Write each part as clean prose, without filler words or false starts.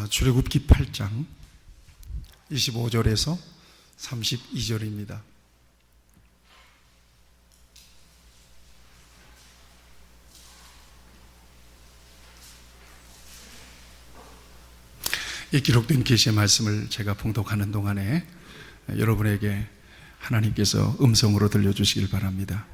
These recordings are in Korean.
출애굽기 8장 25절에서 32절입니다. 이 기록된 계시의 말씀을 제가 봉독하는 동안에 여러분에게 하나님께서 음성으로 들려주시길 바랍니다.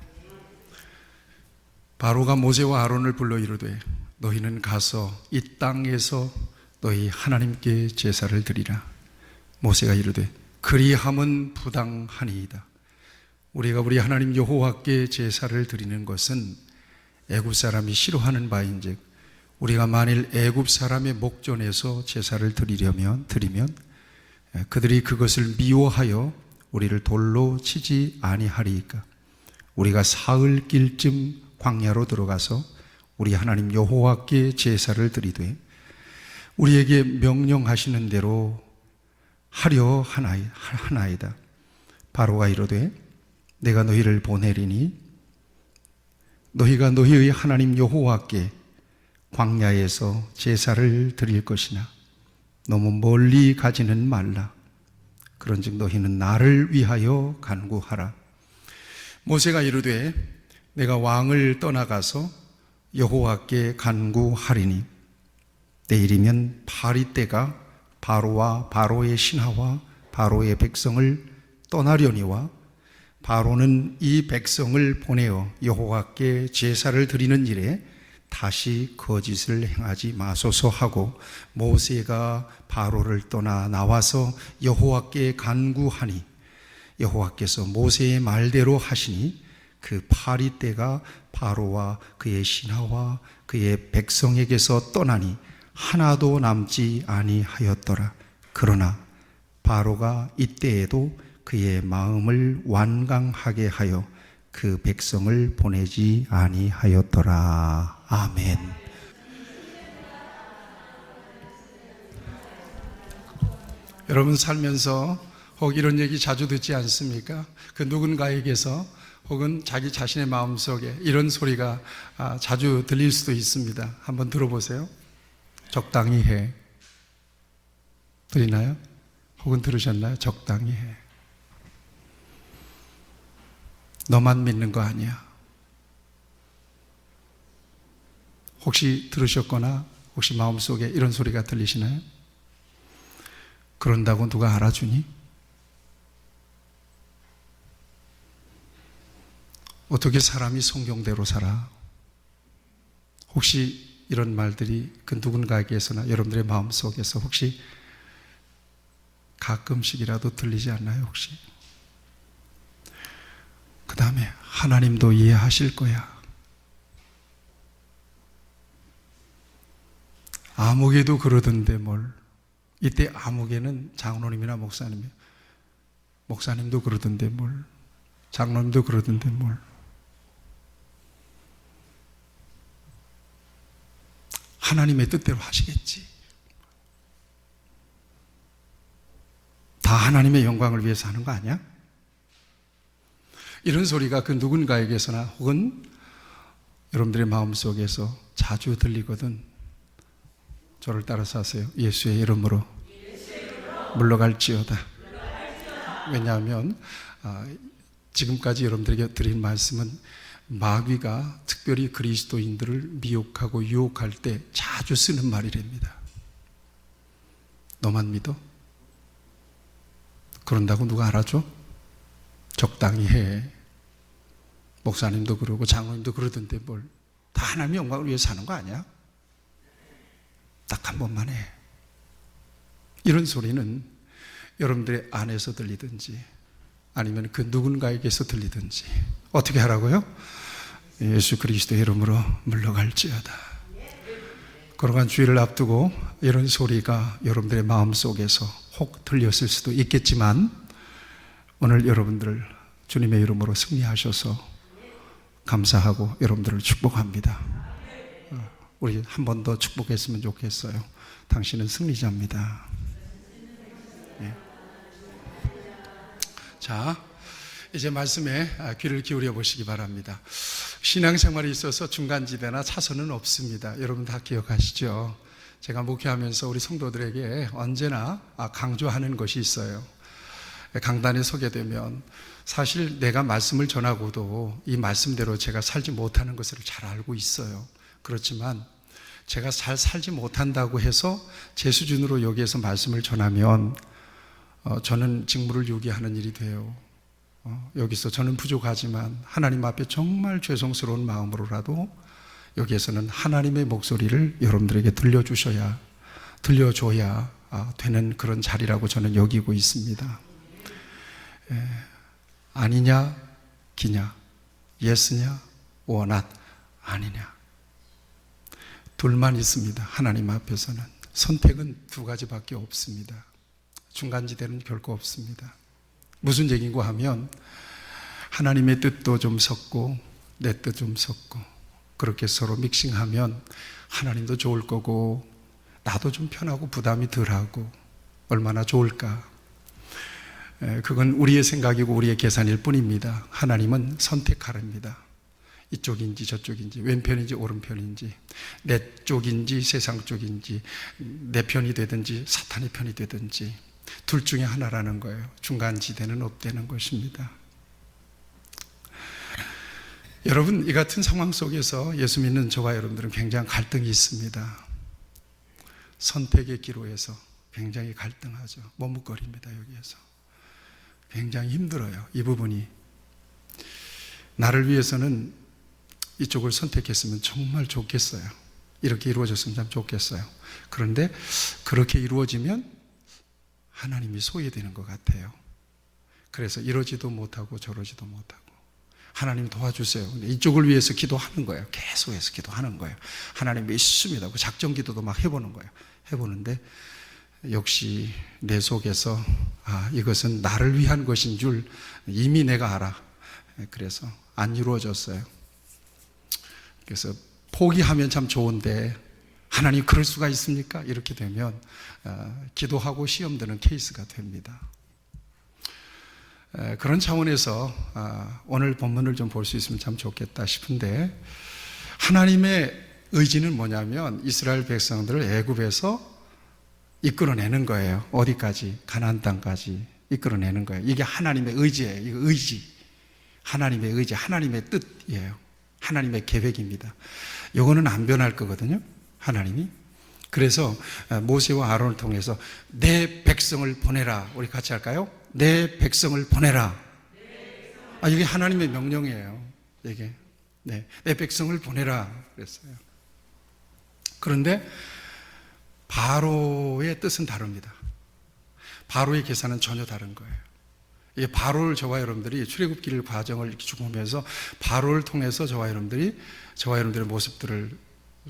바로가 모세와 아론을 불러 이르되 너희는 가서 이 땅에서 너희 하나님께 제사를 드리라. 모세가 이르되 그리함은 부당하니이다. 우리가 우리 하나님 여호와께 제사를 드리는 것은 애굽 사람이 싫어하는 바인즉 우리가 만일 애굽 사람의 목전에서 제사를 드리면 그들이 그것을 미워하여 우리를 돌로 치지 아니하리이까. 우리가 사흘길쯤 광야로 들어가서 우리 하나님 여호와께 제사를 드리되 우리에게 명령하시는 대로 하려 하나이다. 바로가 이르되 내가 너희를 보내리니 너희가 너희의 하나님 여호와께 광야에서 제사를 드릴 것이나 너무 멀리 가지는 말라. 그런즉 너희는 나를 위하여 간구하라. 모세가 이르되 내가 왕을 떠나가서 여호와께 간구하리니 내일이면 파리 때가 바로와 바로의 신하와 바로의 백성을 떠나려니와 바로는 이 백성을 보내어 여호와께 제사를 드리는 일에 다시 거짓을 행하지 마소서 하고 모세가 바로를 떠나 나와서 여호와께 간구하니 여호와께서 모세의 말대로 하시니 그 파리 때가 바로와 그의 신하와 그의 백성에게서 떠나니 하나도 남지 아니하였더라. 그러나 바로가 이때에도 그의 마음을 완강하게 하여 그 백성을 보내지 아니하였더라. 아멘. 여러분 살면서 혹 이런 얘기 자주 듣지 않습니까? 그 누군가에게서 혹은 자기 자신의 마음속에 이런 소리가 자주 들릴 수도 있습니다. 한번 들어보세요. 적당히 해. 들리나요? 혹은 들으셨나요? 적당히 해. 너만 믿는 거 아니야. 혹시 들으셨거나 혹시 마음속에 이런 소리가 들리시나요? 그런다고 누가 알아주니? 어떻게 사람이 성경대로 살아? 혹시 이런 말들이 그 누군가에게서나 여러분들의 마음속에서 혹시 가끔씩이라도 들리지 않나요? 혹시? 그 다음에 하나님도 이해하실 거야. 아무개도 그러던데 뭘. 이때 아무개는 장로님이나 목사님도 그러던데 뭘. 장로님도 그러던데 뭘. 하나님의 뜻대로 하시겠지. 다 하나님의 영광을 위해서 하는 거 아니야? 이런 소리가 그 누군가에게서나 혹은 여러분들의 마음속에서 자주 들리거든. 저를 따라서 하세요. 예수의 이름으로 물러갈지어다. 왜냐하면 지금까지 여러분들에게 드린 말씀은 마귀가 특별히 그리스도인들을 미혹하고 유혹할 때 자주 쓰는 말이랍니다. 너만 믿어? 그런다고 누가 알아줘? 적당히 해. 목사님도 그러고 장로님도 그러던데 뭘. 다 하나님의 영광을 위해서 하는 거 아니야? 딱 한 번만 해. 이런 소리는 여러분들의 안에서 들리든지 아니면 그 누군가에게서 들리든지 어떻게 하라고요? 예수 그리스도의 이름으로 물러갈지어다. 거룩한 주일을 앞두고 이런 소리가 여러분들의 마음속에서 혹 들렸을 수도 있겠지만 오늘 여러분들을 주님의 이름으로 승리하셔서 감사하고 여러분들을 축복합니다. 우리 한 번 더 축복했으면 좋겠어요. 당신은 승리자입니다. 네. 자, 이제 말씀에 귀를 기울여 보시기 바랍니다. 신앙생활에 있어서 중간지대나 차선은 없습니다. 여러분 다 기억하시죠? 제가 목회하면서 우리 성도들에게 언제나 강조하는 것이 있어요. 강단에 서게 되면 사실 내가 말씀을 전하고도 이 말씀대로 제가 살지 못하는 것을 잘 알고 있어요. 그렇지만 제가 잘 살지 못한다고 해서 제 수준으로 여기에서 말씀을 전하면 저는 직무를 유기하는 일이 돼요. 여기서 저는 부족하지만 하나님 앞에 정말 죄송스러운 마음으로라도 여기에서는 하나님의 목소리를 여러분들에게 들려줘야 되는 그런 자리라고 저는 여기고 있습니다. 아니냐 기냐, 예스냐 or not, 아니냐, 둘만 있습니다. 하나님 앞에서는 선택은 두 가지밖에 없습니다. 중간지대는 결코 없습니다. 무슨 얘기인고 하면 하나님의 뜻도 좀 섞고 내 뜻 좀 섞고 그렇게 서로 믹싱하면 하나님도 좋을 거고 나도 좀 편하고 부담이 덜하고 얼마나 좋을까. 그건 우리의 생각이고 우리의 계산일 뿐입니다. 하나님은 선택하랍니다. 이쪽인지 저쪽인지 왼편인지 오른편인지 내 쪽인지 세상 쪽인지 내 편이 되든지 사탄의 편이 되든지 둘 중에 하나라는 거예요. 중간지대는 없다는 것입니다. 여러분, 이 같은 상황 속에서 예수 믿는 저와 여러분들은 굉장히 갈등이 있습니다. 선택의 기로에서 굉장히 갈등하죠. 머뭇거립니다. 여기에서 굉장히 힘들어요. 이 부분이 나를 위해서는 이쪽을 선택했으면 정말 좋겠어요. 이렇게 이루어졌으면 참 좋겠어요. 그런데 그렇게 이루어지면 하나님이 소외되는 것 같아요. 그래서 이러지도 못하고 저러지도 못하고 하나님 도와주세요. 근데 이쪽을 위해서 기도하는 거예요. 계속해서 기도하는 거예요. 하나님 믿습니다. 작정 기도도 막 해보는 거예요. 해보는데 역시 내 속에서 이것은 나를 위한 것인 줄 이미 내가 알아. 그래서 안 이루어졌어요. 그래서 포기하면 참 좋은데 하나님 그럴 수가 있습니까? 이렇게 되면 기도하고 시험 드는 케이스가 됩니다. 그런 차원에서 오늘 본문을 좀 볼 수 있으면 참 좋겠다 싶은데, 하나님의 의지는 뭐냐면 이스라엘 백성들을 애굽에서 이끌어내는 거예요. 어디까지? 가나안 땅까지 이끌어내는 거예요. 이게 하나님의 의지예요. 이거 의지, 하나님의 의지, 하나님의 뜻이에요. 하나님의 계획입니다. 이거는 안 변할 거거든요, 하나님이. 그래서 모세와 아론을 통해서 내 백성을 보내라. 우리 같이 할까요? 내 백성을 보내라. 이게 하나님의 명령이에요. 이게 내 백성을 보내라 그랬어요. 그런데 바로의 뜻은 다릅니다. 바로의 계산은 전혀 다른 거예요. 이게 바로를 저와 여러분들이 출애굽길 과정을 이렇게 쭉 보면서 바로를 통해서 저와 여러분들의 모습들을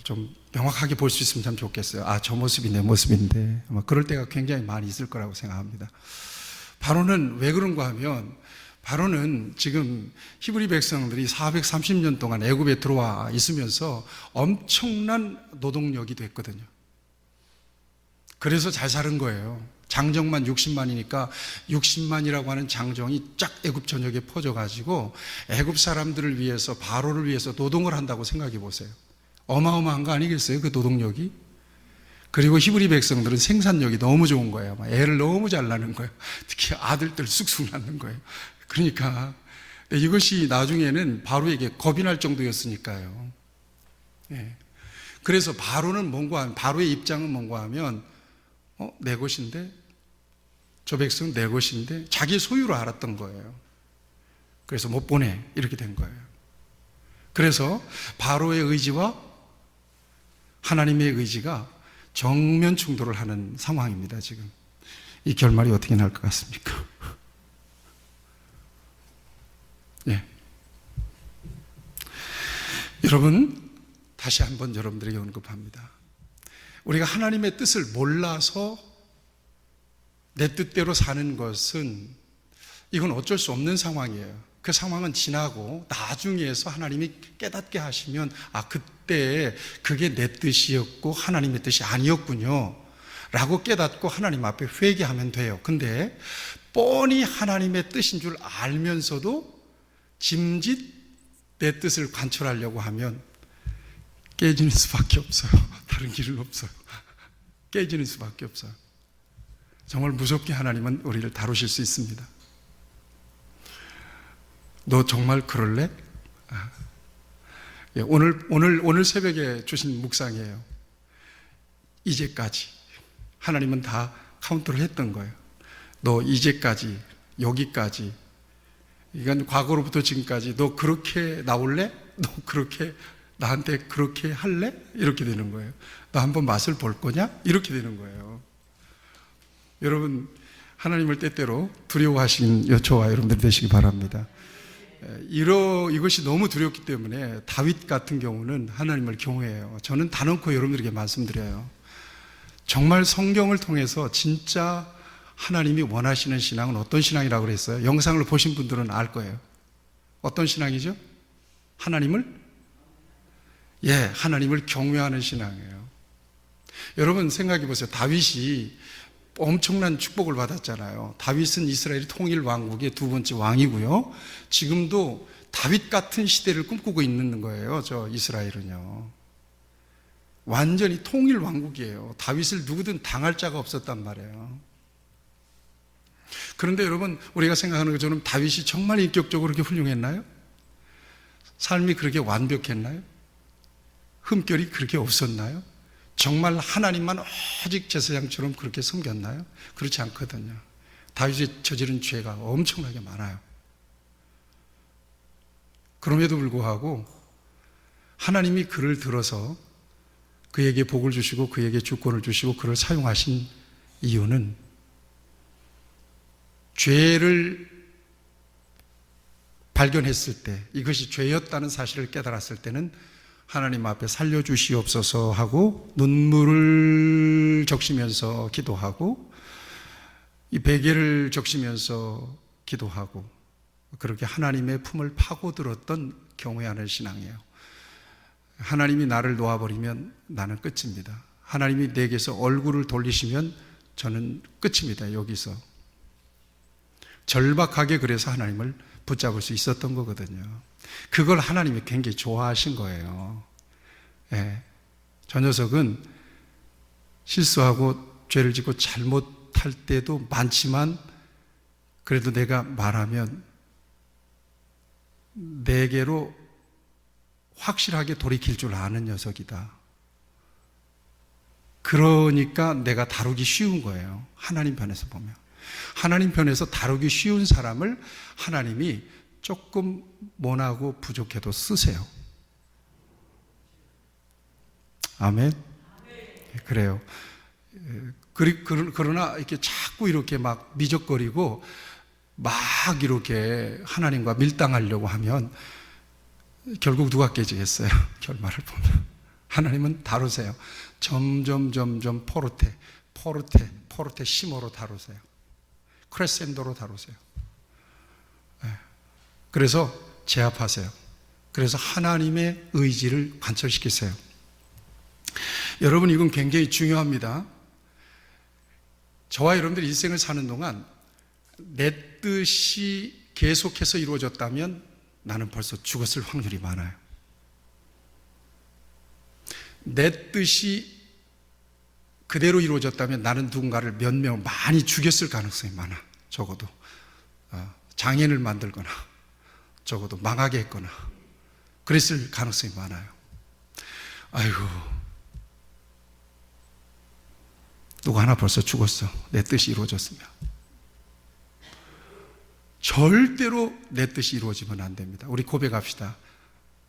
좀 명확하게 볼 수 있으면 참 좋겠어요. 저 모습이 내 모습인데, 아마 그럴 때가 굉장히 많이 있을 거라고 생각합니다. 바로는 왜 그런가 하면, 바로는 지금 히브리 백성들이 430년 동안 애굽에 들어와 있으면서 엄청난 노동력이 됐거든요. 그래서 잘 사는 거예요. 장정만 60만이니까 60만이라고 하는 장정이 쫙 애굽 전역에 퍼져가지고 애굽 사람들을 위해서, 바로를 위해서 노동을 한다고 생각해 보세요. 어마어마한 거 아니겠어요? 그 노동력이. 그리고 히브리 백성들은 생산력이 너무 좋은 거예요. 애를 너무 잘 낳는 거예요. 특히 아들들 쑥쑥 낳는 거예요. 그러니까 이것이 나중에는 바로에게 겁이 날 정도였으니까요. 그래서 바로의 입장은 뭔가 하면 내 것인데, 저 백성은 내 것인데 자기 소유로 알았던 거예요. 그래서 못 보내, 이렇게 된 거예요. 그래서 바로의 의지와 하나님의 의지가 정면 충돌을 하는 상황입니다. 지금 이 결말이 어떻게 날 것 같습니까? 여러분, 다시 한번 여러분들에게 언급합니다. 우리가 하나님의 뜻을 몰라서 내 뜻대로 사는 것은, 이건 어쩔 수 없는 상황이에요. 그 상황은 지나고 나중에서 하나님이 깨닫게 하시면, 그때 그게 내 뜻이었고 하나님의 뜻이 아니었군요 라고 깨닫고 하나님 앞에 회개하면 돼요. 근데 뻔히 하나님의 뜻인 줄 알면서도 짐짓 내 뜻을 관철하려고 하면 깨지는 수밖에 없어요. 다른 길은 없어요. 깨지는 수밖에 없어요. 정말 무섭게 하나님은 우리를 다루실 수 있습니다. 너 정말 그럴래? 예, 오늘 새벽에 주신 묵상이에요. 이제까지 하나님은 다 카운트를 했던 거예요. 너 이제까지, 여기까지, 이건 과거로부터 지금까지 너 그렇게 나올래? 너 그렇게 나한테 그렇게 할래? 이렇게 되는 거예요. 너 한번 맛을 볼 거냐? 이렇게 되는 거예요. 여러분, 하나님을 때때로 두려워하시는 저와 여러분들 되시기 바랍니다. 이것이 너무 두렵기 때문에 다윗 같은 경우는 하나님을 경외해요. 저는 단언코 여러분들에게 말씀드려요. 정말 성경을 통해서 진짜 하나님이 원하시는 신앙은 어떤 신앙이라고 그랬어요? 영상을 보신 분들은 알 거예요. 어떤 신앙이죠? 하나님을 경외하는 신앙이에요. 여러분 생각해 보세요. 다윗이 엄청난 축복을 받았잖아요. 다윗은 이스라엘 통일 왕국의 두 번째 왕이고요. 지금도 다윗 같은 시대를 꿈꾸고 있는 거예요. 저 이스라엘은요. 완전히 통일 왕국이에요. 다윗을 누구든 당할 자가 없었단 말이에요. 그런데 여러분, 우리가 생각하는 것처럼 다윗이 정말 인격적으로 그렇게 훌륭했나요? 삶이 그렇게 완벽했나요? 흠결이 그렇게 없었나요? 정말 하나님만 오직 제사장처럼 그렇게 섬겼나요? 그렇지 않거든요. 다윗이 저지른 죄가 엄청나게 많아요. 그럼에도 불구하고 하나님이 그를 들어서 그에게 복을 주시고 그에게 주권을 주시고 그를 사용하신 이유는 죄를 발견했을 때, 이것이 죄였다는 사실을 깨달았을 때는 하나님 앞에 살려주시옵소서 하고 눈물을 적시면서 기도하고 이 베개를 적시면서 기도하고 그렇게 하나님의 품을 파고들었던 경외하는 신앙이에요. 하나님이 나를 놓아버리면 나는 끝입니다. 하나님이 내게서 얼굴을 돌리시면 저는 끝입니다. 여기서 절박하게 그래서 하나님을 붙잡을 수 있었던 거거든요. 그걸 하나님이 굉장히 좋아하신 거예요. 예. 저 녀석은 실수하고 죄를 짓고 잘못할 때도 많지만 그래도 내가 말하면 내게로 확실하게 돌이킬 줄 아는 녀석이다. 그러니까 내가 다루기 쉬운 거예요. 하나님 편에서 보면. 하나님 편에서 다루기 쉬운 사람을 하나님이 조금 모나고 부족해도 쓰세요. 아멘? 그래요. 그러나 이렇게 자꾸 이렇게 막 미적거리고 막 이렇게 하나님과 밀당하려고 하면 결국 누가 깨지겠어요? 결말을 보면. 하나님은 다루세요. 점점 포르테 시모로 다루세요. 크레센도로 다루세요. 그래서 제압하세요. 그래서 하나님의 의지를 관철시키세요. 여러분, 이건 굉장히 중요합니다. 저와 여러분들이 인생을 사는 동안 내 뜻이 계속해서 이루어졌다면 나는 벌써 죽었을 확률이 많아요. 내 뜻이 그대로 이루어졌다면 나는 누군가를 몇 명 많이 죽였을 가능성이 많아. 적어도 장애인을 만들거나 적어도 망하게 했거나 그랬을 가능성이 많아요. 아이고, 누구 하나 벌써 죽었어. 내 뜻이 이루어졌으면. 절대로 내 뜻이 이루어지면 안 됩니다. 우리 고백합시다.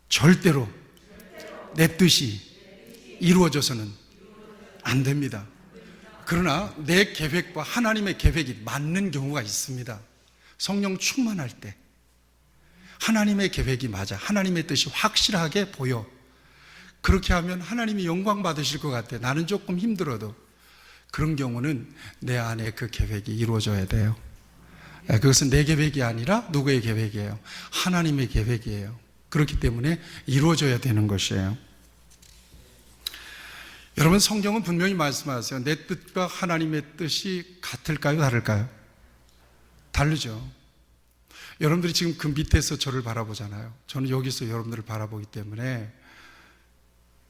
절대로 내 뜻이 이루어져서는 안 됩니다. 그러나 내 계획과 하나님의 계획이 맞는 경우가 있습니다. 성령 충만할 때 하나님의 계획이 맞아. 하나님의 뜻이 확실하게 보여. 그렇게 하면 하나님이 영광 받으실 것 같아. 나는 조금 힘들어도. 그런 경우는 내 안에 그 계획이 이루어져야 돼요. 그것은 내 계획이 아니라 누구의 계획이에요? 하나님의 계획이에요. 그렇기 때문에 이루어져야 되는 것이에요. 여러분, 성경은 분명히 말씀하세요. 내 뜻과 하나님의 뜻이 같을까요? 다를까요? 다르죠. 여러분들이 지금 그 밑에서 저를 바라보잖아요. 저는 여기서 여러분들을 바라보기 때문에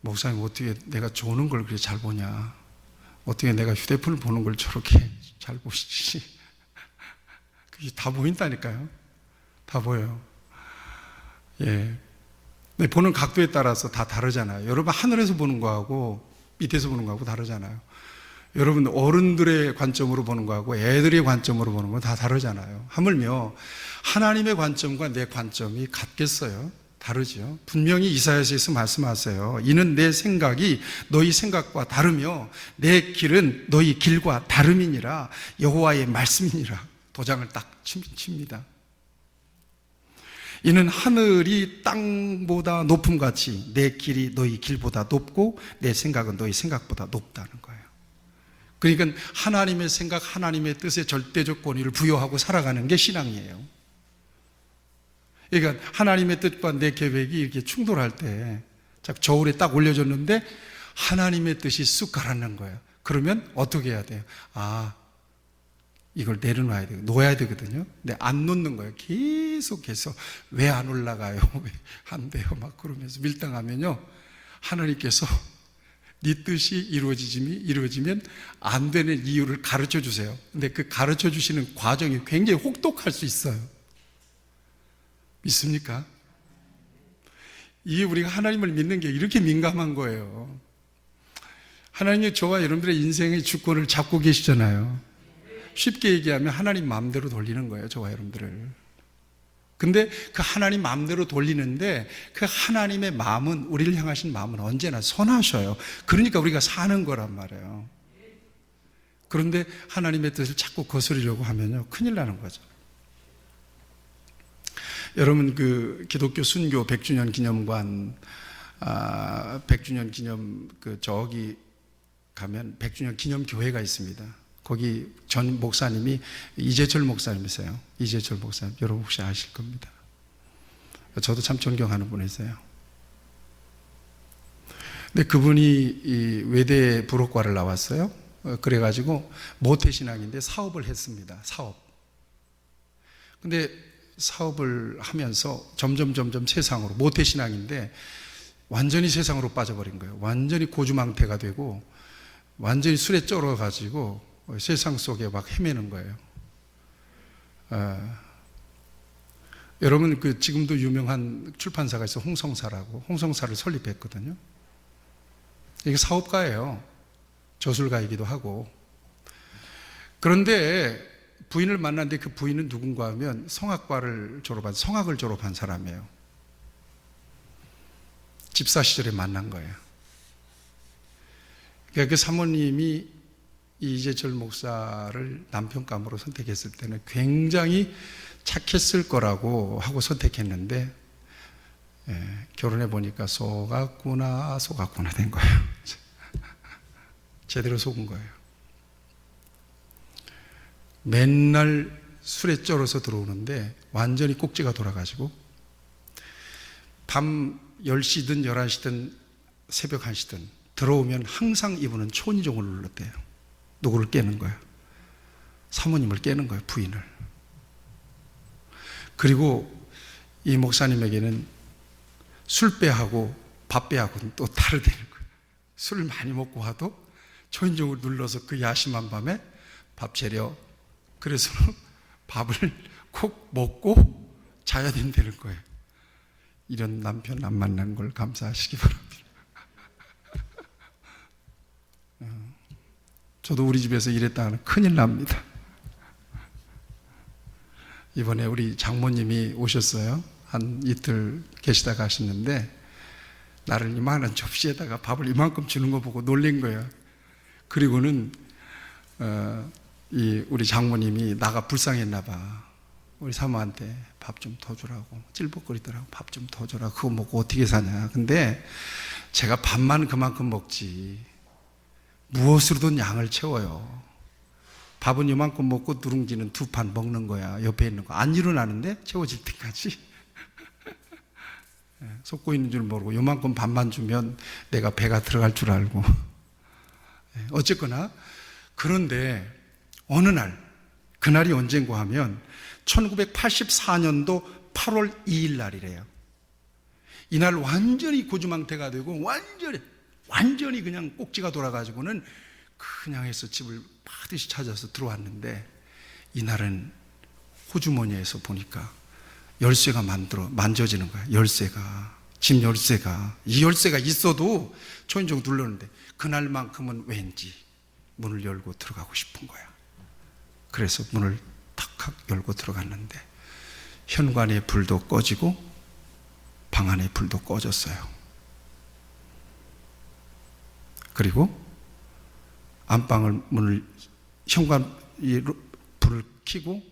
목사님, 어떻게 내가 조는 걸 그렇게 잘 보냐? 어떻게 내가 휴대폰을 보는 걸 저렇게 잘 보시지? 그게 다 보인다니까요. 다 보여요. 예. 근데 보는 각도에 따라서 다 다르잖아요. 여러분 하늘에서 보는 거하고 밑에서 보는 거하고 다르잖아요. 여러분 어른들의 관점으로 보는 거하고 애들의 관점으로 보는 건 다 다르잖아요. 하물며 하나님의 관점과 내 관점이 같겠어요? 다르죠. 분명히 이사야서에서 말씀하세요. 이는 내 생각이 너희 생각과 다르며 내 길은 너희 길과 다름이니라. 여호와의 말씀이니라. 도장을 딱 칩니다. 이는 하늘이 땅보다 높음같이 내 길이 너희 길보다 높고 내 생각은 너희 생각보다 높다는 거예요. 그러니까 하나님의 생각, 하나님의 뜻에 절대적 권위를 부여하고 살아가는 게 신앙이에요. 그러니까 하나님의 뜻과 내 계획이 이렇게 충돌할 때 저울에 딱 올려줬는데 하나님의 뜻이 쑥 가라앉는 거예요. 그러면 어떻게 해야 돼요? 이걸 내려놔야 돼요. 놓아야 되거든요. 근데 안 놓는 거예요. 계속해서 왜 안 올라가요? 왜 안 돼요? 막 그러면서 밀당하면요, 하나님께서 네 뜻이 이루어지면 안 되는 이유를 가르쳐 주세요. 근데 그 가르쳐 주시는 과정이 굉장히 혹독할 수 있어요. 믿습니까? 이게 우리가 하나님을 믿는 게 이렇게 민감한 거예요. 하나님이 저와 여러분들의 인생의 주권을 잡고 계시잖아요. 쉽게 얘기하면 하나님 마음대로 돌리는 거예요, 저와 여러분들을. 근데 그 하나님 마음대로 돌리는데 그 하나님의 마음은, 우리를 향하신 마음은 언제나 선하셔요. 그러니까 우리가 사는 거란 말이에요. 그런데 하나님의 뜻을 자꾸 거스르려고 하면요, 큰일 나는 거죠. 여러분, 그 기독교 순교 100주년 기념관, 100주년 기념, 저기 가면 100주년 기념 교회가 있습니다. 거기 전 목사님이 이재철 목사님이세요. 이재철 목사님, 여러분 혹시 아실 겁니다. 저도 참 존경하는 분이세요. 근데 그분이 이 외대 불호과를 나왔어요. 그래가지고 모태신앙인데 사업을 했습니다. 사업. 근데 사업을 하면서 점점 세상으로, 모태신앙인데 완전히 세상으로 빠져버린 거예요. 완전히 고주망태가 되고 완전히 술에 쩔어가지고 세상 속에 막 헤매는 거예요. 여러분, 지금도 유명한 출판사가 있어, 홍성사라고. 홍성사를 설립했거든요. 이게 사업가예요. 저술가이기도 하고. 그런데 부인을 만났는데 그 부인은 누군가 하면 성악을 졸업한 사람이에요. 집사 시절에 만난 거예요. 그러니까 그 사모님이 이재철 목사를 남편감으로 선택했을 때는 굉장히 착했을 거라고 하고 선택했는데, 결혼해 보니까 속았구나 된 거예요. 제대로 속은 거예요. 맨날 술에 쩔어서 들어오는데 완전히 꼭지가 돌아가지고 밤 10시든 11시든 새벽 1시든 들어오면 항상 이분은 초인종을 눌렀대요. 누구를 깨는 거예요? 사모님을 깨는 거예요, 부인을. 그리고 이 목사님에게는 술배하고 밥배하고는 또 다르다는 거예요. 술을 많이 먹고 와도 초인종을 눌러서 그 야심한 밤에 밥 차려. 그래서 밥을 꼭 먹고 자야 된다는 거예요. 이런 남편 안 만난 걸 감사하시기 바랍니다. 저도 우리 집에서 이랬다 하면 큰일 납니다. 이번에 우리 장모님이 오셨어요. 한 이틀 계시다 가셨는데 나를 이만한 접시에다가 밥을 이만큼 주는 거 보고 놀란 거예요. 그리고는 우리 장모님이 나가 불쌍했나 봐. 우리 사모한테 밥 좀 더 주라고 찔벅거리더라고. 밥 좀 더 주라고. 그거 먹고 어떻게 사냐. 근데 제가 밥만 그만큼 먹지 무엇으로든 양을 채워요. 밥은 이만큼 먹고 누룽지는 2판 먹는 거야. 옆에 있는 거 안 일어나는데 채워질 때까지 속고 있는 줄 모르고 이만큼 밥만 주면 내가 배가 들어갈 줄 알고. 어쨌거나 그런데 어느 날, 그날이 언젠가 하면 1984년도 8월 2일 날이래요. 이날 완전히 고주망태가 되고 완전히 그냥 꼭지가 돌아가지고는 그냥 해서 집을 반드시 찾아서 들어왔는데, 이날은 호주머니에서 보니까 열쇠가 만져지는 거야. 열쇠가, 집 열쇠가. 이 열쇠가 있어도 초인종 눌렀는데 그날만큼은 왠지 문을 열고 들어가고 싶은 거야. 그래서 문을 탁 열고 들어갔는데 현관의 불도 꺼지고 방 안의 불도 꺼졌어요. 그리고 현관 불을 켜고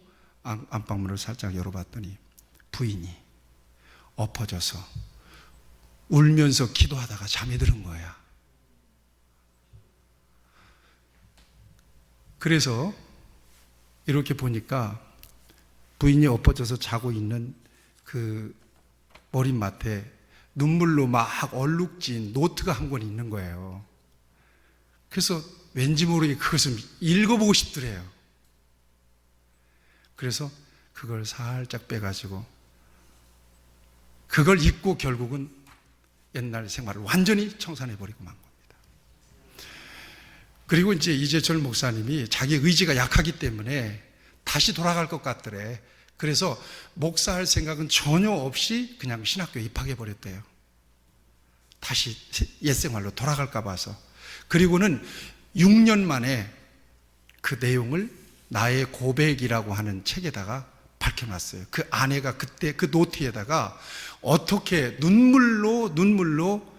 안방문을 살짝 열어봤더니 부인이 엎어져서 울면서 기도하다가 잠이 드는 거야. 그래서 이렇게 보니까 부인이 엎어져서 자고 있는 그 머리맡에 눈물로 막 얼룩진 노트가 한 권 있는 거예요. 그래서 왠지 모르게 그것을 읽어보고 싶더래요. 그래서 그걸 살짝 빼가지고 그걸 잊고 결국은 옛날 생활을 완전히 청산해버리고 만 겁니다. 그리고 이제 이재철 목사님이 자기 의지가 약하기 때문에 다시 돌아갈 것 같더래. 그래서 목사할 생각은 전혀 없이 그냥 신학교에 입학해버렸대요. 다시 옛생활로 돌아갈까 봐서. 그리고는 6년 만에 그 내용을 나의 고백이라고 하는 책에다가 밝혀놨어요. 그 아내가 그때 그 노트에다가 어떻게 눈물로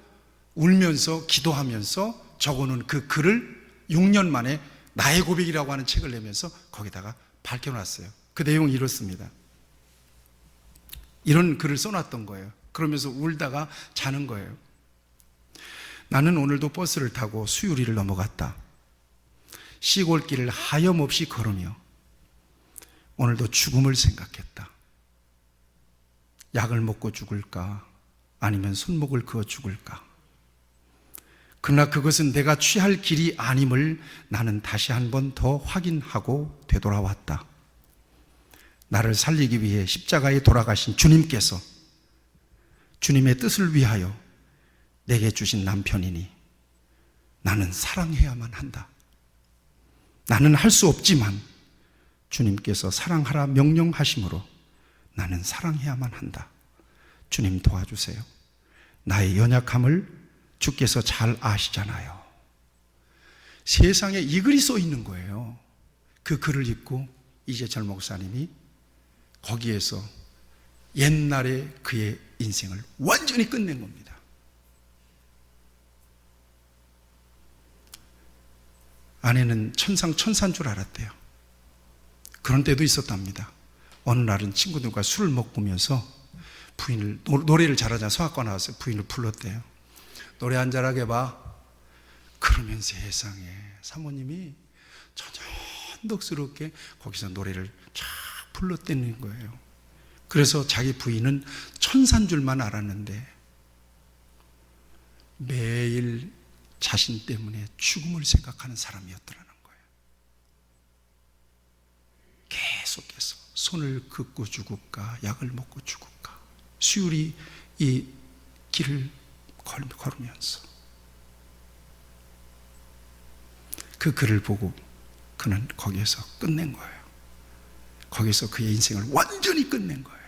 울면서 기도하면서 적어놓은 그 글을 6년 만에 나의 고백이라고 하는 책을 내면서 거기다가 밝혀놨어요. 그 내용이 이렇습니다. 이런 글을 써놨던 거예요. 그러면서 울다가 자는 거예요. 나는 오늘도 버스를 타고 수유리를 넘어갔다. 시골길을 하염없이 걸으며 오늘도 죽음을 생각했다. 약을 먹고 죽을까? 아니면 손목을 그어 죽을까? 그러나 그것은 내가 취할 길이 아님을 나는 다시 한 번 더 확인하고 되돌아왔다. 나를 살리기 위해 십자가에 돌아가신 주님께서 주님의 뜻을 위하여 내게 주신 남편이니 나는 사랑해야만 한다. 나는 할 수 없지만 주님께서 사랑하라 명령하심으로 나는 사랑해야만 한다. 주님 도와주세요. 나의 연약함을 주께서 잘 아시잖아요. 세상에 이 글이 써 있는 거예요. 그 글을 읽고 이재철 목사님이 거기에서 옛날에 그의 인생을 완전히 끝낸 겁니다. 아내는 천상천사인 줄 알았대요. 그런 때도 있었답니다. 어느 날은 친구들과 술을 먹으면서 부인을, 노래를 잘하자 성악과 나와서 부인을 불렀대요. 노래 한 잘 하게 봐. 그러면 세상에 사모님이 천연덕스럽게 거기서 노래를 쫙 불렀대는 거예요. 그래서 자기 부인은 천사인 줄만 알았는데 매일 자신 때문에 죽음을 생각하는 사람이었더라는 거예요. 계속해서 손을 긋고 죽을까, 약을 먹고 죽을까, 수유리 이 길을 걸으면서 그 글을 보고 그는 거기에서 끝낸 거예요. 거기서 그의 인생을 완전히 끝낸 거예요.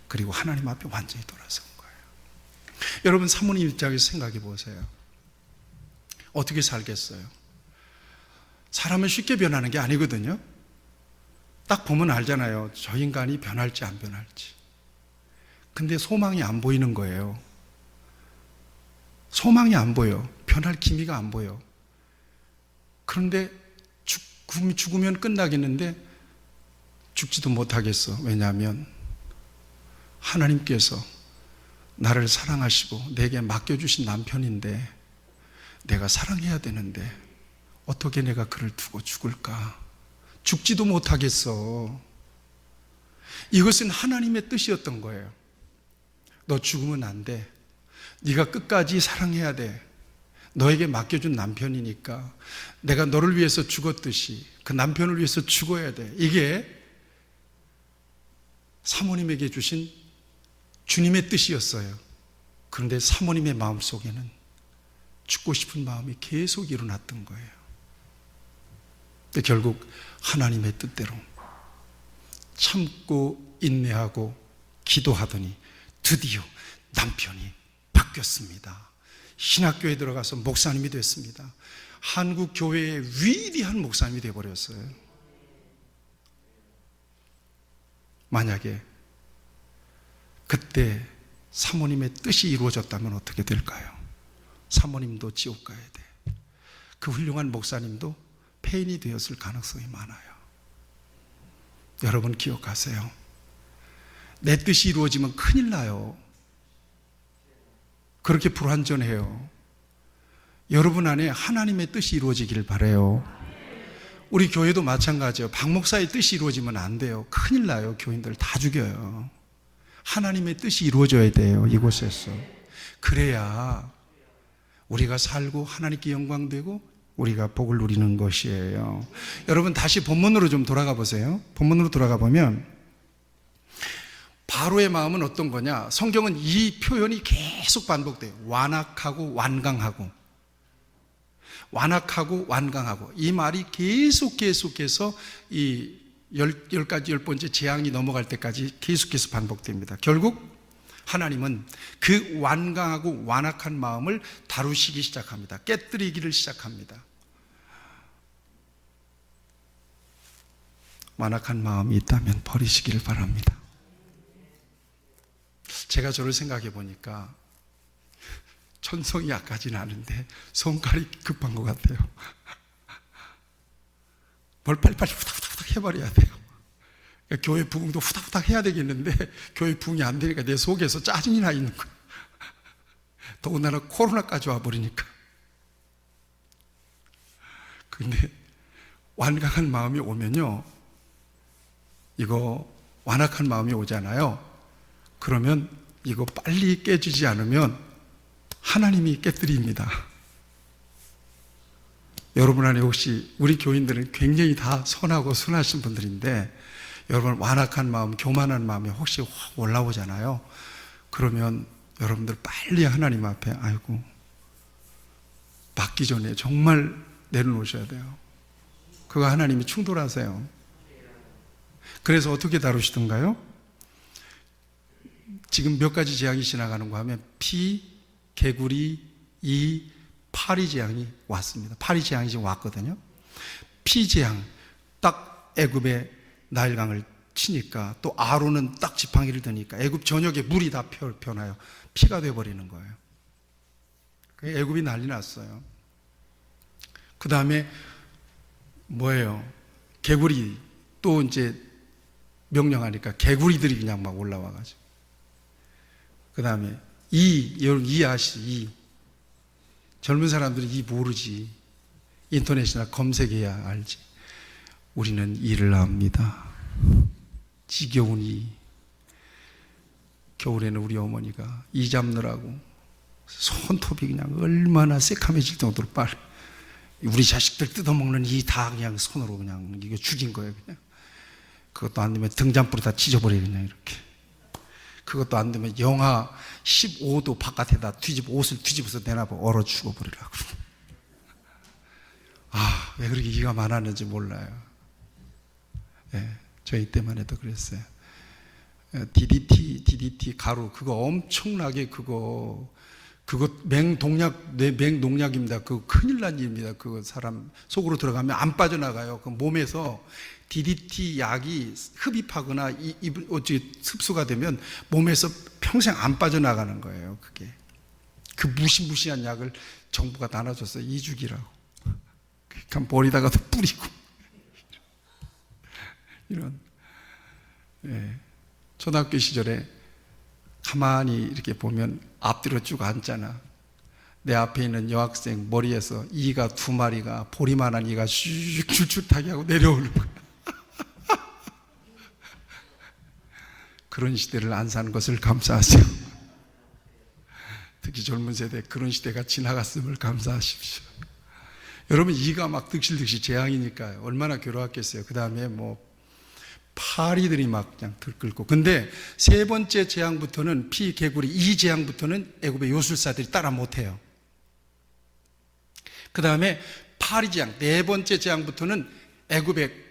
그리고 하나님 앞에 완전히 돌아선 거예요. 여러분, 사모님 입장에서 생각해 보세요. 어떻게 살겠어요? 사람은 쉽게 변하는 게 아니거든요. 딱 보면 알잖아요. 저 인간이 변할지 안 변할지. 근데 소망이 안 보이는 거예요. 소망이 안 보여. 변할 기미가 안 보여. 그런데 죽으면 끝나겠는데 죽지도 못하겠어. 왜냐하면 하나님께서 나를 사랑하시고 내게 맡겨주신 남편인데 내가 사랑해야 되는데 어떻게 내가 그를 두고 죽을까? 죽지도 못하겠어. 이것은 하나님의 뜻이었던 거예요. 너 죽으면 안 돼. 네가 끝까지 사랑해야 돼. 너에게 맡겨준 남편이니까 내가 너를 위해서 죽었듯이 그 남편을 위해서 죽어야 돼. 이게 사모님에게 주신 주님의 뜻이었어요. 그런데 사모님의 마음속에는 죽고 싶은 마음이 계속 일어났던 거예요. 결국 하나님의 뜻대로 참고 인내하고 기도하더니 드디어 남편이 바뀌었습니다. 신학교에 들어가서 목사님이 됐습니다. 한국 교회의 위대한 목사님이 되어버렸어요. 만약에 그때 사모님의 뜻이 이루어졌다면 어떻게 될까요? 사모님도 지옥 가야 돼. 그 훌륭한 목사님도 폐인이 되었을 가능성이 많아요. 여러분 기억하세요. 내 뜻이 이루어지면 큰일 나요. 그렇게 불완전해요. 여러분 안에 하나님의 뜻이 이루어지길 바라요. 우리 교회도 마찬가지예요. 박 목사의 뜻이 이루어지면 안 돼요. 큰일 나요. 교인들 다 죽여요. 하나님의 뜻이 이루어져야 돼요. 이곳에서. 그래야 우리가 살고 하나님께 영광되고 우리가 복을 누리는 것이에요. 여러분 다시 본문으로 좀 돌아가 보세요. 본문으로 돌아가 보면 바로의 마음은 어떤 거냐? 성경은 이 표현이 계속 반복돼요. 완악하고 완강하고 완악하고 완강하고 이 말이 계속해서 이 열 가지 10번째 재앙이 넘어갈 때까지 계속해서 반복됩니다. 결국 하나님은 그 완강하고 완악한 마음을 다루시기 시작합니다. 깨뜨리기를 시작합니다. 완악한 마음이 있다면 버리시기를 바랍니다. 제가 저를 생각해 보니까 천성이 약하진 않은데 손깔이 급한 것 같아요. 뭘 빨리빨리 후닥후닥 해버려야 돼요. 그러니까 교회 부흥도 후닥후닥 해야 되겠는데 교회 부흥이 안 되니까 내 속에서 짜증이 나 있는 거예요. 더군다나 코로나까지 와버리니까. 근데 완강한 마음이 오면요, 이거 완악한 마음이 오잖아요. 그러면 이거 빨리 깨지지 않으면 하나님이 깨뜨립니다. 여러분 안에 혹시 우리 교인들은 굉장히 다 선하고 순하신 분들인데 여러분 완악한 마음, 교만한 마음이 혹시 확 올라오잖아요. 그러면 여러분들 빨리 하나님 앞에 아이고 받기 전에 정말 내려놓으셔야 돼요. 그거 하나님이 충돌하세요. 그래서 어떻게 다루시던가요? 지금 몇 가지 재앙이 지나가는가 하면 피, 개구리, 이, 파리 재앙이 왔습니다. 파리 재앙이 지금 왔거든요. 피 재앙, 딱 애굽의 나일강을 치니까 또 아론은 딱 지팡이를 드니까 애굽 전역에 물이 다 변하여 피가 되어버리는 거예요. 애굽이 난리 났어요. 그 다음에 뭐예요? 개구리, 또 이제 명령하니까 개구리들이 그냥 막 올라와가지고. 그 다음에 여러분 이 아시죠? 젊은 사람들은 이 모르지. 인터넷이나 검색해야 알지. 우리는 이를 압니다. 지겨운 이. 겨울에는 우리 어머니가 이 잡느라고 손톱이 그냥 얼마나 새카매질 정도로 빨리. 우리 자식들 뜯어먹는 이 다 그냥 손으로 그냥 이거 죽인 거예요, 그냥. 그것도 안 되면 등잔불에 다 찢어버려요, 그냥 이렇게. 그것도 안 되면 영하 15도 바깥에다 옷을 뒤집어서 내놔봐 얼어 죽어버리라고. 아, 왜 그렇게 이가 많았는지 몰라요. 예, 저희 때만 해도 그랬어요. DDT 가루 그거 엄청나게 그거 맹농약입니다. 그거 큰일 난 일입니다. 그거 사람 속으로 들어가면 안 빠져나가요. 그 몸에서 DDT 약이 흡입하거나 어찌 흡수가 되면 몸에서 평생 안 빠져나가는 거예요. 그게 그 무시무시한 약을 정부가 나눠줬어요. 2주기라고. 그러니까 머리다가도 뿌리고 이런. 예. 초등학교 시절에 가만히 이렇게 보면 앞뒤로 쭉 앉잖아. 내 앞에 있는 여학생 머리에서 이가 2마리가 보리만한 이가 슉 줄줄타게 하고 내려오는 거야. 그런 시대를 안 사는 것을 감사하세요. 특히 젊은 세대 그런 시대가 지나갔음을 감사하십시오. 여러분 이가 막 득실득실 재앙이니까요. 얼마나 괴로웠겠어요. 그 다음에 뭐 파리들이 막 그냥 들끓고. 근데 세 번째 재앙부터는 피, 개구리, 이 재앙부터는 애굽의 요술사들이 따라 못해요. 그 다음에 파리 재앙, 네 번째 재앙부터는 애굽의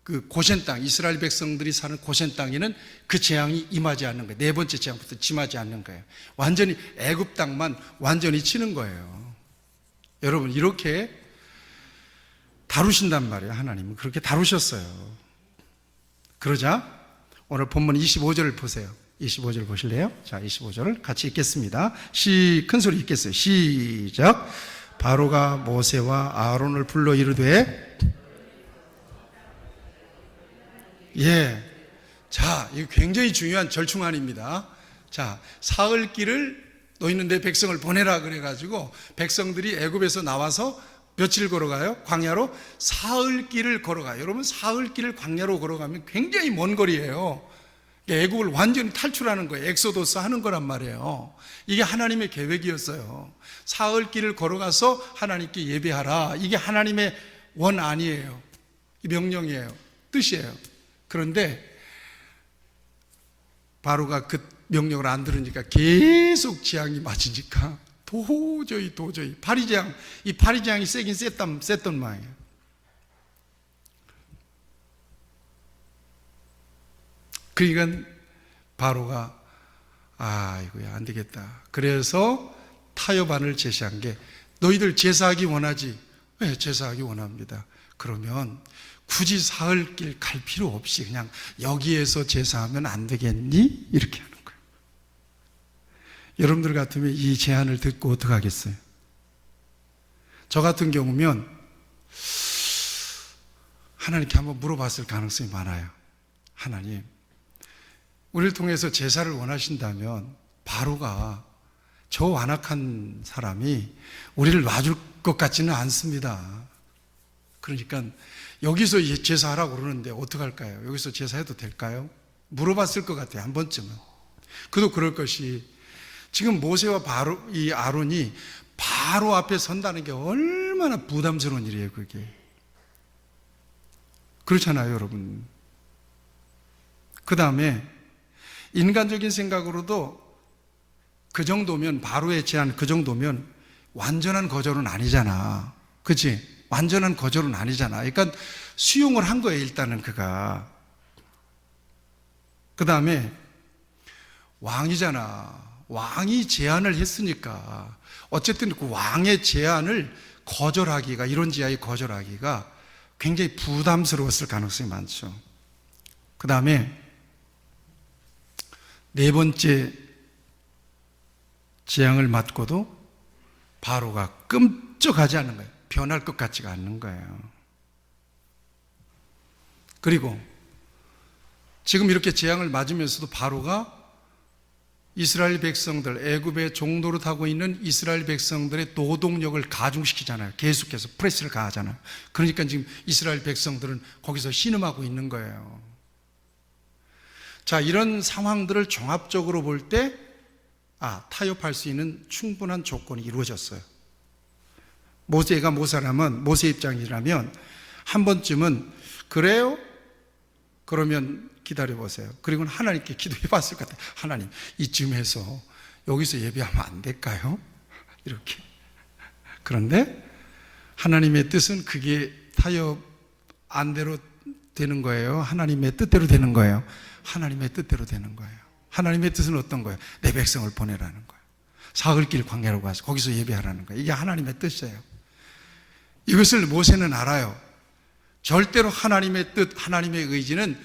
그 고센 땅, 이스라엘 백성들이 사는 고센 땅에는 그 재앙이 임하지 않는 거예요. 네 번째 재앙부터 임하지 않는 거예요. 완전히 애굽 땅만 완전히 치는 거예요. 여러분, 이렇게 다루신단 말이에요. 하나님은 그렇게 다루셨어요. 그러자 오늘 본문 25절을 보세요. 25절 보실래요? 자, 25절을 같이 읽겠습니다. 큰 소리 읽겠어요. 시작. 바로가 모세와 아론을 불러 이르되, 자, 이거 굉장히 중요한 절충안입니다. 자, 사흘길을 너희는 내 백성을 보내라 그래가지고 백성들이 애굽에서 나와서 며칠 걸어가요? 광야로 사흘길을 걸어가요. 여러분, 사흘길을 광야로 걸어가면 굉장히 먼 거리예요. 애국을 완전히 탈출하는 거예요. 엑소도스 하는 거란 말이에요. 이게 하나님의 계획이었어요. 사흘길을 걸어가서 하나님께 예배하라. 이게 하나님의 원안이에요. 명령이에요. 뜻이에요. 그런데 바로가 그 명령을 안 들으니까 계속 재앙이 맞으니까 도저히 이 파리재앙이 세긴 셌던 모양이에요. 그러니까 바로가 이거야 안 되겠다. 그래서 타협안을 제시한 게, 너희들 제사하기 원하지? 네, 제사하기 원합니다. 그러면 굳이 사흘길 갈 필요 없이 그냥 여기에서 제사하면 안 되겠니? 이렇게 하는 거예요. 여러분들 같으면 이 제안을 듣고 어떻게 하겠어요? 저 같은 경우면 하나님께 한번 물어봤을 가능성이 많아요. 하나님, 우리를 통해서 제사를 원하신다면 바로가 저 완악한 사람이 우리를 놔줄 것 같지는 않습니다. 그러니까 여기서 제사하라고 그러는데 어떡할까요? 여기서 제사해도 될까요? 물어봤을 것 같아요. 한 번쯤은. 그도 그럴 것이, 지금 모세와 이 아론이 바로 앞에 선다는 게 얼마나 부담스러운 일이에요, 그게. 그렇잖아요, 여러분. 그 다음에 인간적인 생각으로도 그 정도면, 바로의 제안 그 정도면 완전한 거절은 아니잖아. 그치? 완전한 거절은 아니잖아. 그러니까 수용을 한 거예요, 일단은 그가. 그 다음에 왕이잖아. 왕이 제안을 했으니까 어쨌든 그 왕의 제안을 거절하기가, 이론지하에 거절하기가 굉장히 부담스러웠을 가능성이 많죠. 그 다음에 네 번째 재앙을 맞고도 바로가 끔찍하지 않는 거예요. 변할 것 같지가 않는 거예요. 그리고 지금 이렇게 재앙을 맞으면서도 바로가 이스라엘 백성들, 애굽의 종노릇 하고 있는 이스라엘 백성들의 노동력을 가중시키잖아요. 계속해서 프레스를 가하잖아요. 그러니까 지금 이스라엘 백성들은 거기서 신음하고 있는 거예요. 자, 이런 상황들을 종합적으로 볼 때 타협할 수 있는 충분한 조건이 이루어졌어요. 모세가 모사라면, 모세 입장이라면 한 번쯤은 그래요? 그러면 기다려보세요. 그리고 하나님께 기도해 봤을 것 같아요. 하나님, 이쯤 해서 여기서 예배하면 안 될까요? 이렇게. 그런데 하나님의 뜻은 그게 타협 안대로 되는 거예요? 하나님의 뜻대로 되는 거예요? 하나님의 뜻대로 되는 거예요. 하나님의 뜻은 어떤 거예요? 내 백성을 보내라는 거예요. 사흘길 광야로 가서 거기서 예배하라는 거예요. 이게 하나님의 뜻이에요. 이것을 모세는 알아요. 절대로 하나님의 뜻, 하나님의 의지는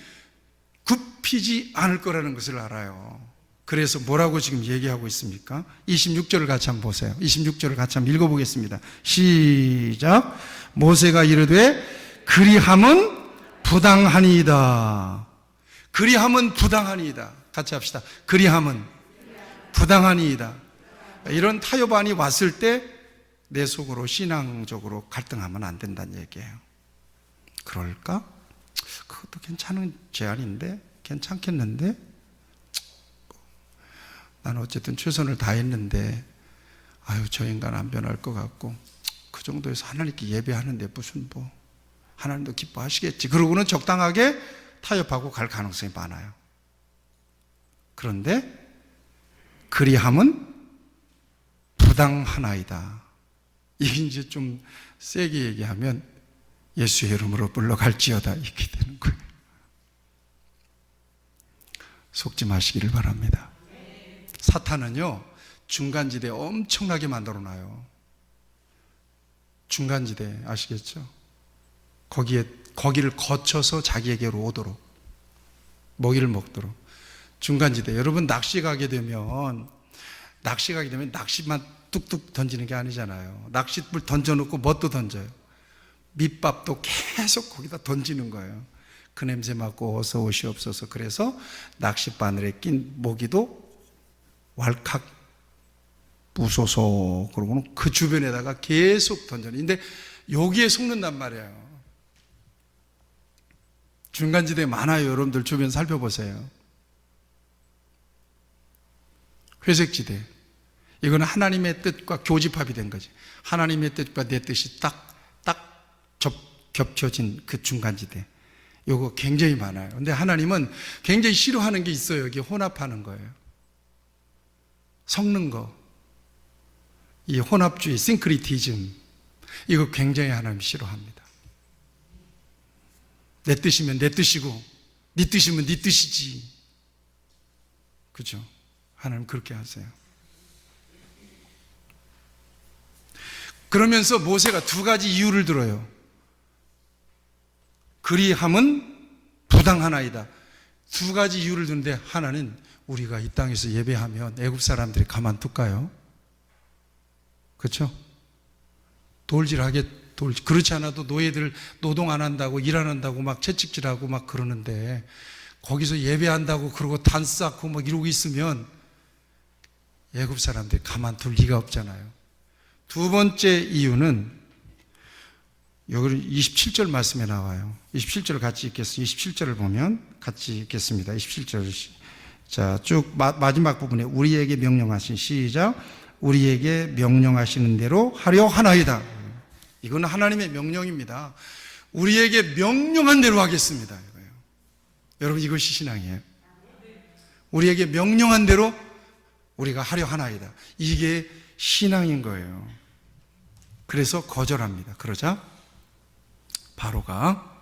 굽히지 않을 거라는 것을 알아요. 그래서 뭐라고 지금 얘기하고 있습니까? 26절을 같이 한번 보세요. 26절을 같이 한번 읽어보겠습니다. 시작. 모세가 이르되 그리함은 부당하니이다. 그리함은 부당하니이다. 같이 합시다. 그리함은 부당하니이다. 이런 타협안이 왔을 때 내 속으로 신앙적으로 갈등하면 안 된다는 얘기예요. 그럴까? 그것도 괜찮은 제안인데? 괜찮겠는데? 나는 어쨌든 최선을 다했는데 저 인간 안 변할 것 같고, 그 정도에서 하나님께 예배하는데 무슨 하나님도 기뻐하시겠지. 그러고는 적당하게 타협하고 갈 가능성이 많아요. 그런데 그리함은 부당하나이다. 이게 이제 좀 세게 얘기하면 예수의 이름으로 물러갈지어다 이렇게 되는 거예요. 속지 마시기를 바랍니다. 사탄은요, 중간지대 엄청나게 만들어놔요. 중간지대 아시겠죠? 거기를 거쳐서 자기에게로 오도록, 먹이를 먹도록. 중간지대. 여러분 낚시 가게 되면 낚시만 뚝뚝 던지는 게 아니잖아요. 낚싯불 던져놓고 뭣도 던져요. 밑밥도 계속 거기다 던지는 거예요. 그 냄새 맡고 어서 오시옵소서. 그래서 낚싯바늘에 낀 모기도 왈칵 부소서 그러고는 그 주변에다가 계속 던져요. 근데 여기에 속는단 말이에요. 중간지대 많아요. 여러분들 주변 살펴보세요. 회색지대. 이거는 하나님의 뜻과 교집합이 된 거지. 하나님의 뜻과 내 뜻이 딱 겹쳐진 그 중간지대. 요거 굉장히 많아요. 근데 하나님은 굉장히 싫어하는 게 있어요. 여기 혼합하는 거예요. 섞는 거. 이 혼합주의, 싱크리티즘. 이거 굉장히 하나님 싫어합니다. 내 뜻이면 내 뜻이고, 네 뜻이면 네 뜻이지. 그죠? 하나님 그렇게 하세요. 그러면서 모세가 두 가지 이유를 들어요. 그리함은 부당하나이다. 두 가지 이유를 드는데 하나는 우리가 이 땅에서 예배하면 애굽 사람들이 가만둘까요? 그렇죠? 그렇지 않아도 노예들 노동 안 한다고 일 안 한다고 막 채찍질하고 막 그러는데 거기서 예배한다고 그러고 단스 쌓고 막 이러고 있으면 애굽 사람들이 가만둘 리가 없잖아요. 두 번째 이유는 여기 27절 말씀에 나와요. 27절 같이 읽겠습니다. 27절을 보면 같이 읽겠습니다. 27절. 자, 쭉 마지막 부분에 우리에게 명령하신 시작. 우리에게 명령하시는 대로 하려 하나이다. 이건 하나님의 명령입니다. 우리에게 명령한 대로 하겠습니다. 이거예요. 여러분 이것이 신앙이에요. 우리에게 명령한 대로 우리가 하려 하나이다. 이게 신앙인 거예요. 그래서 거절합니다. 그러자 바로가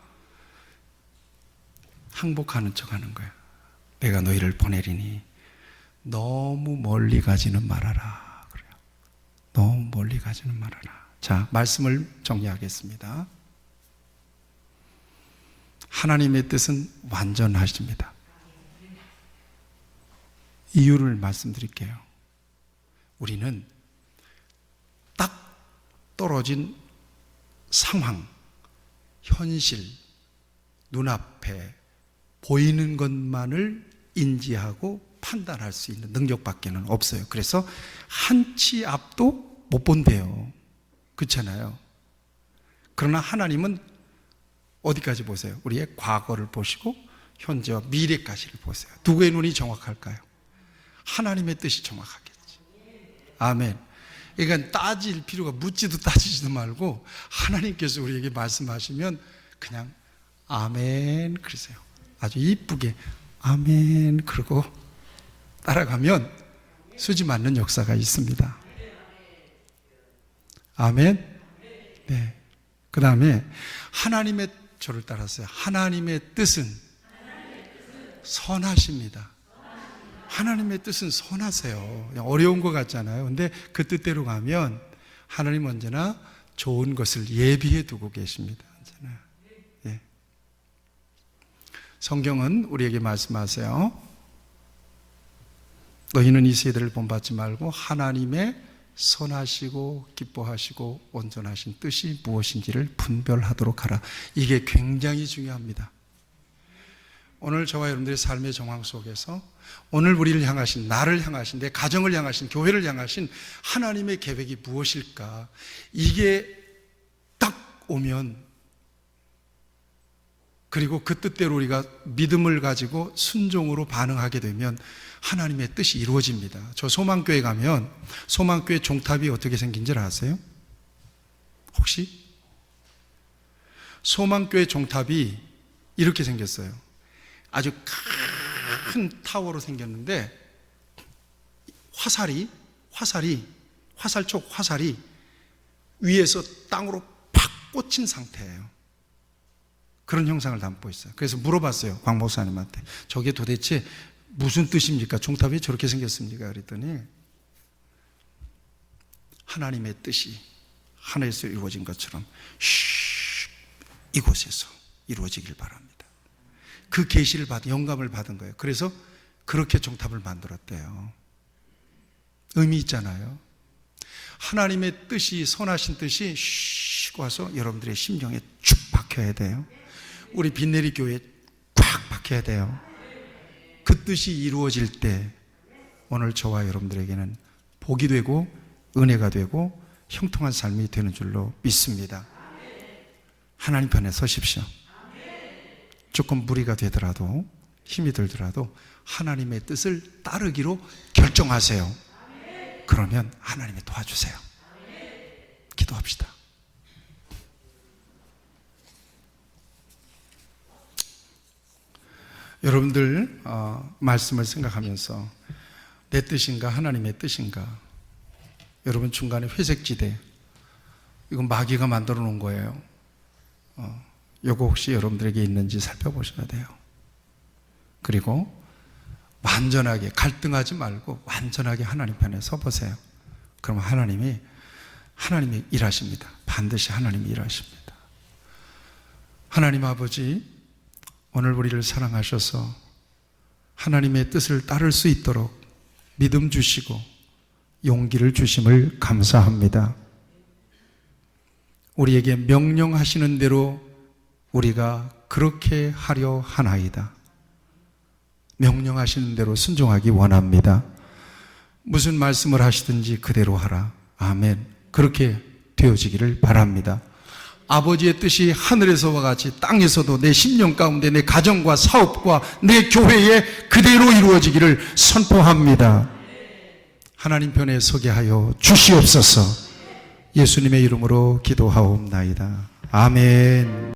항복하는 척하는 거예요. 내가 너희를 보내리니 너무 멀리 가지는 말아라. 그래요. 너무 멀리 가지는 말아라. 자, 말씀을 정리하겠습니다. 하나님의 뜻은 완전하십니다. 이유를 말씀드릴게요. 우리는 딱 떨어진 상황, 현실, 눈앞에 보이는 것만을 인지하고 판단할 수 있는 능력밖에는 없어요. 그래서 한 치 앞도 못 본대요. 그렇잖아요. 그러나 하나님은 어디까지 보세요? 우리의 과거를 보시고 현재와 미래까지를 보세요. 누구의 눈이 정확할까요? 하나님의 뜻이 정확하겠지. 아멘. 그러니까 따질 필요가, 묻지도 따지지도 말고 하나님께서 우리에게 말씀하시면 그냥 아멘 그러세요. 아주 이쁘게 아멘 그러고 따라가면 수지 맞는 역사가 있습니다. 아멘. 네. 그 다음에 하나님의, 저를 따랐어요. 하나님의 뜻은 선하십니다. 하나님의 뜻은 선하세요. 어려운 것 같잖아요. 근데 그 뜻대로 가면 하나님 언제나 좋은 것을 예비해 두고 계십니다. 언제나. 예. 성경은 우리에게 말씀하세요. 너희는 이 세대를 본받지 말고 하나님의 선하시고 기뻐하시고 온전하신 뜻이 무엇인지를 분별하도록 하라. 이게 굉장히 중요합니다. 오늘 저와 여러분들의 삶의 정황 속에서 오늘 우리를 향하신, 나를 향하신, 내 가정을 향하신, 교회를 향하신 하나님의 계획이 무엇일까? 이게 딱 오면, 그리고 그 뜻대로 우리가 믿음을 가지고 순종으로 반응하게 되면 하나님의 뜻이 이루어집니다. 저 소망교회 가면 소망교회 종탑이 어떻게 생긴지 아세요? 혹시? 소망교회 종탑이 이렇게 생겼어요. 아주 큰 타워로 생겼는데 화살촉 화살이 위에서 땅으로 팍 꽂힌 상태예요. 그런 형상을 담고 있어요. 그래서 물어봤어요, 광 목사님한테. 저게 도대체 무슨 뜻입니까? 종탑이 왜 저렇게 생겼습니까? 그랬더니 하나님의 뜻이 하늘에서 이루어진 것처럼 이곳에서 이루어지길 바랍니다. 그 계시를 받은, 영감을 받은 거예요. 그래서 그렇게 종탑을 만들었대요. 의미 있잖아요. 하나님의 뜻이, 선하신 뜻이 슉 와서 여러분들의 심령에 쭉 박혀야 돼요. 우리 빈내리 교회에 꽉 박혀야 돼요. 그 뜻이 이루어질 때 오늘 저와 여러분들에게는 복이 되고 은혜가 되고 형통한 삶이 되는 줄로 믿습니다. 하나님 편에 서십시오. 조금 무리가 되더라도, 힘이 들더라도 하나님의 뜻을 따르기로 결정하세요. 그러면 하나님이 도와주세요. 기도합시다. 여러분들 말씀을 생각하면서 내 뜻인가 하나님의 뜻인가, 여러분 중간에 회색지대, 이건 마귀가 만들어 놓은 거예요. 요거 혹시 여러분들에게 있는지 살펴보셔야 돼요. 그리고 완전하게 갈등하지 말고 완전하게 하나님 편에 서보세요. 그러면 하나님이 일하십니다. 반드시 하나님이 일하십니다. 하나님 아버지, 오늘 우리를 사랑하셔서 하나님의 뜻을 따를 수 있도록 믿음 주시고 용기를 주심을 감사합니다. 우리에게 명령하시는 대로 우리가 그렇게 하려 하나이다. 명령하시는 대로 순종하기 원합니다. 무슨 말씀을 하시든지 그대로 하라. 아멘. 그렇게 되어지기를 바랍니다. 아버지의 뜻이 하늘에서와 같이 땅에서도 내 심령 가운데, 내 가정과 사업과 내 교회에 그대로 이루어지기를 선포합니다. 하나님 편에 서게 하여 주시옵소서. 예수님의 이름으로 기도하옵나이다. 아멘.